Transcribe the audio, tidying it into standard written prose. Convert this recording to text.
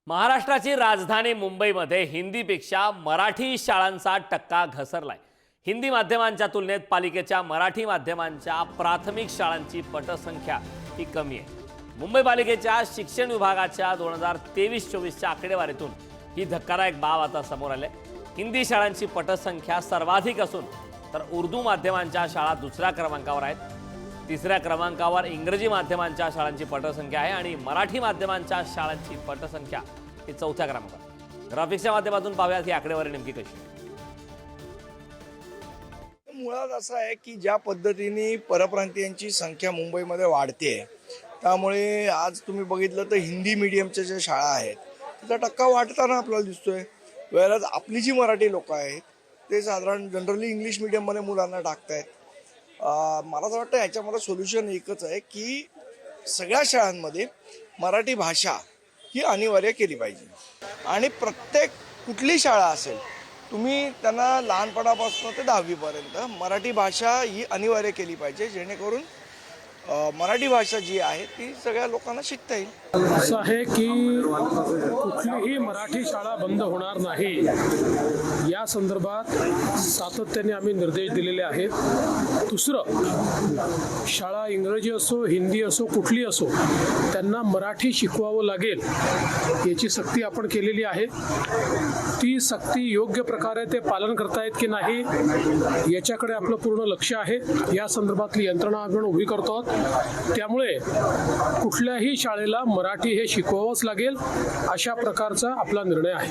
महाराष्ट्राची राजधानी मुंबईमध्ये हिंदीपेक्षा मराठी शाळांचा टक्का घसरलाय। हिंदी माध्यमांच्या तुलनेत पालिकेच्या मराठी माध्यमांच्या प्राथमिक शाळांची पटसंख्या ही कमी आहे। मुंबई पालिकेच्या शिक्षण विभागाच्या 2023-24च्या आकडेवारीतून ही धक्कादायक बाब आता समोर आली आहे। हिंदी शाळांची पटसंख्या सर्वाधिक असून तर उर्दू माध्यमांच्या शाळा दुसऱ्या क्रमांकावर आहेत। तिसऱ्या क्रमांकावर इंग्रजी माध्यमांच्या शाळांची पटसंख्या आहे आणि मराठी माध्यमांच्या शाळांची पटसंख्या ही चौथ्या क्रमांकावर। ग्राफिक्सच्या माध्यमातून पाहूयात ही आकडेवारी नेमकी कशी आहे। मुळात असं आहे की ज्या पद्धतीने परप्रांतीयांची संख्या मुंबईमध्ये वाढते, त्यामुळे आज तुम्ही बघितलं तर हिंदी मीडियमच्या ज्या शाळा आहेत त्याचा टक्का वाढताना आपल्याला दिसतोय। वेळेला आपली जी मराठी लोक आहेत ते साधारण जनरली इंग्लिश मीडियममध्ये मुलांना टाकतायत। मला असं वाटतं याच्यामध्ये सोल्युशन एकच आहे की सगळ्या शाळांमध्ये मराठी भाषा ही अनिवार्य केली पाहिजे आणि प्रत्येक कुठली शाळा असेल तुम्ही त्यांना लहानपणापासून ते 10वीपर्यंत मराठी भाषा ही अनिवार्य केली पाहिजे, जेणेकरून मराठी भाषा जी आहे ती सगळ्या लोकांना शिकता येईल। असं आहे की कुठलीही मराठी शाळा बंद होणार नाही, या संदर्भात सातत्याने आम्ही निर्देश दिलेले आहेत। दुसरं, शाळा इंग्रजी असो हिंदी असो कुठली असो त्यांना मराठी शिकवावं लागेल याची सक्ती आपण केलेली आहे। ती सक्ती योग्य प्रकारे ते पालन करतायत की नाही याच्याकडे आपलं पूर्ण लक्ष आहे। या संदर्भातली यंत्रणा आपण उभी करतो। त्यामुळे कुठल्याही शाळेला मराठी हे शिकवावंच लागेल अशा प्रकारचा आपला निर्णय आहे।